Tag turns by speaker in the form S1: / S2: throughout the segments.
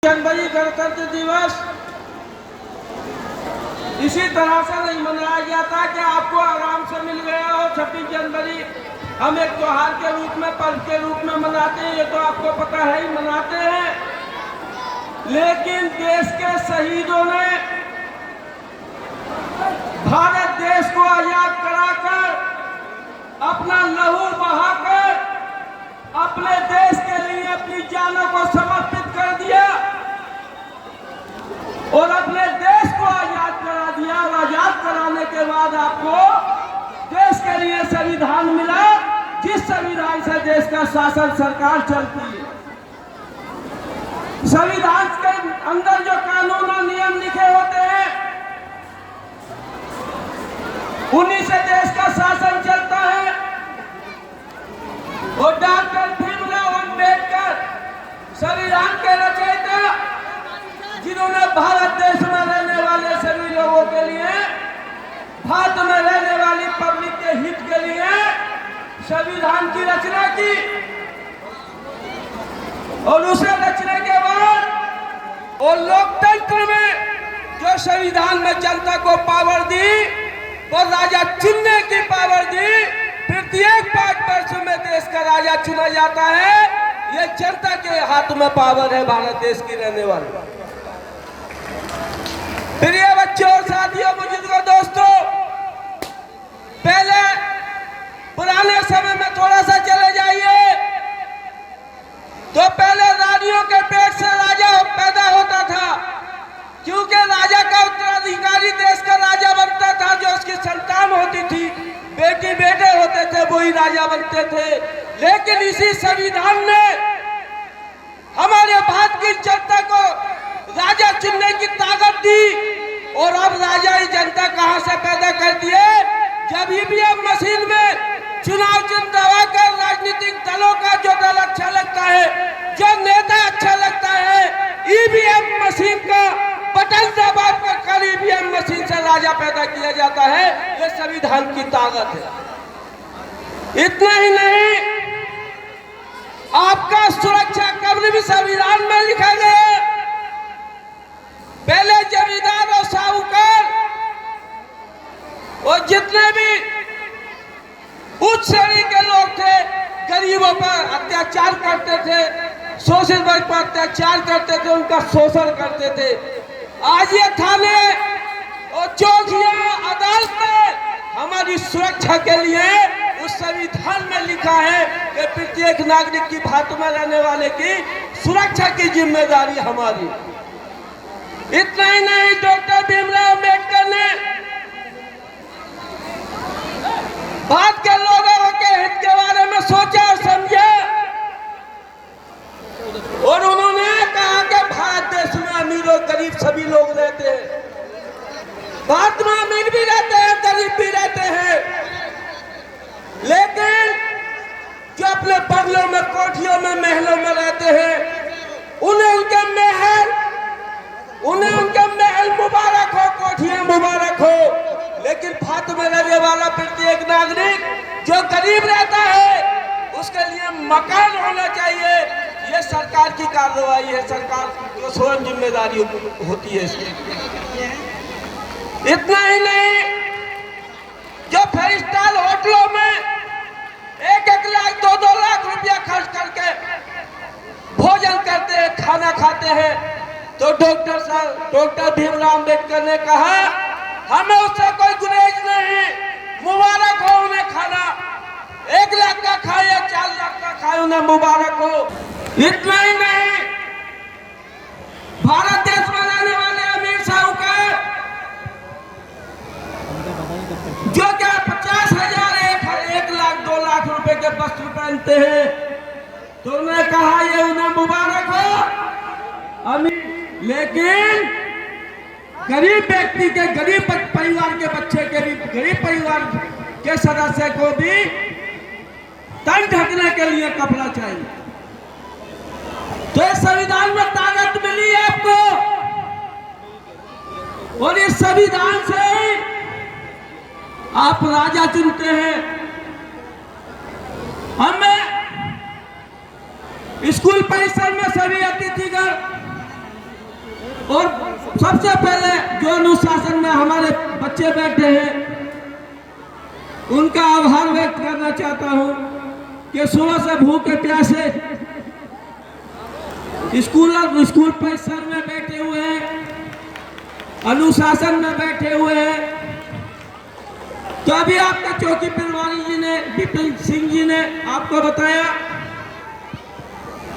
S1: जनवरी गणतंत्र दिवस इसी तरह से नहीं मनाया गया था कि आपको आराम से मिल गया हो। 26 जनवरी हम एक त्योहार के रूप में, पर्व के रूप में मनाते हैं, ये तो आपको पता है ही, मनाते हैं। लेकिन देश के शहीदों ने भारत देश को आजाद कराकर, अपना लहू बहाकर अपने देश के लिए अपनी जानों को समर्पित कर दिया और अपने देश को आजाद करा दिया। और आजाद कराने के बाद आपको देश के लिए संविधान मिला, जिस संविधान से देश का शासन सरकार चलती है। संविधान के अंदर जो कानून और नियम लिखे होते हैं, उन्हीं से देश का शासन चलता है। और डॉक्टर भीमराव अंबेडकर संविधान के रचयिता, जिन्होंने भारत देश में रहने वाले सभी लोगों के लिए, भारत में रहने वाली पब्लिक के हित के लिए संविधान की रचना की। और उसे रचने के बाद और लोकतंत्र में जो संविधान में जनता को पावर दी, वो राजा चुनने की पावर दी। प्रत्येक 5 वर्ष में देश का राजा चुना जाता है। ये जनता के हाथ में पावर है, भारत देश की रहने वाली। प्रिय बच्चों और साथियों, बुजुर्गों, दोस्तों, पहले पुराने समय में थोड़ा सा चले जाइए तो पहले रानियों के पेट से राजा पैदा होता था, क्योंकि राजा का उत्तराधिकारी देश का राजा बनता था। जो उसकी संतान होती थी, बेटी बेटे होते थे, वही राजा बनते थे। लेकिन इसी संविधान ने हमारे भारत की जनता को राजा चुनने की ताकत दी। और अब राजा ही जनता कहां से पैदा करती है? जब ईवीएम मशीन में चुनाव चिन्ह दबाकर राजनीतिक दलों का जो दल अच्छा लगता है, जो नेता अच्छा लगता है, ईवीएम मशीन का बटन दबाकर ईवीएम मशीन से राजा पैदा किया जाता है। ये संविधान की ताकत है। इतना ही नहीं, आपका सुरक्षा कवच भी संविधान में लिखा गया। पहले जमींदार और साहूकार और जितने भी उच्च श्रेणी के लोग थे, गरीबों पर अत्याचार करते थे, शोषित वर्ग पर अत्याचार करते थे, उनका शोषण करते थे। आज ये थाने और चौकियां, अदालतें हमारी सुरक्षा के लिए उस संविधान में लिखा है कि प्रत्येक नागरिक की भारत में रहने वाले की सुरक्षा की जिम्मेदारी हमारी। इतना ही नहीं, डॉक्टर भीमराव अंबेडकर ने भारत के लोगों के हित के बारे में सोचा और समझा, और उन्होंने कहा कि भारत देश में अमीर और गरीब सभी लोग रहते हैं। भारत में अमीर भी रहते हैं, गरीब भी रहते हैं, लेकिन जो अपने बंगलों में, कोठियों में, महलों में रहते हैं, उन्हें उनके महल मुबारक हो, कोठियां मुबारक हो। लेकिन भारत में रहने वाला प्रत्येक नागरिक जो गरीब रहता है, उसके लिए मकान होना चाहिए। ये सरकार की कार्रवाई है, सरकार को स्वयं जिम्मेदारी होती है इसकी। इतना ही नहीं, जो 5 स्टार होटलों में 1-1 लाख 2-2 लाख रुपया खर्च करके भोजन करते हैं, खाना खाते हैं, तो डॉक्टर भीमराव अंबेडकर ने कहा, हमें उससे कोई गुरेज नहीं, मुबारक हो उन्हें खाना। 1 लाख का खाए या 4 लाख का खाए, उन्हें मुबारक हो। इतना ही नहीं, भारत देश में रहने वाले अमीर साहूकार जो क्या 50,000, 1 लाख 2 लाख रुपए के वस्त्र पहनते हैं, तो उन्होंने कहा ये उन्हें मुबारक हो अमीर। लेकिन गरीब व्यक्ति के, गरीब परिवार के बच्चे के भी, गरीब परिवार के सदस्य को भी तन ढकने के लिए कपड़ा चाहिए। तो इस संविधान में ताकत मिली है आपको, और इस संविधान से आप राजा चुनते हैं। हमें स्कूल परिसर में सभी अतिथिगण सबसे पहले जो अनुशासन में हमारे बच्चे बैठे हैं उनका आभार व्यक्त करना चाहता हूं कि सुबह से भूखे प्यासे स्कूल परिसर में बैठे हुए हैं, अनुशासन में बैठे हुए हैं। तो अभी आपके चौकी प्रभारी जी ने, विपिन सिंह जी ने आपको बताया,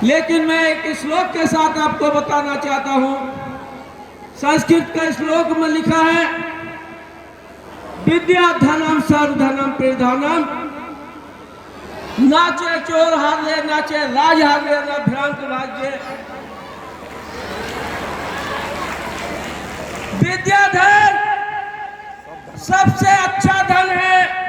S1: लेकिन मैं एक श्लोक के साथ आपको बताना चाहता हूं। संस्कृत का श्लोक में लिखा है, विद्या धनम सर्वधनम प्रधानम, नाचे चोर हारे नाचे राज हारे न भ्रांत राज्य। विद्या धन सबसे अच्छा धन है।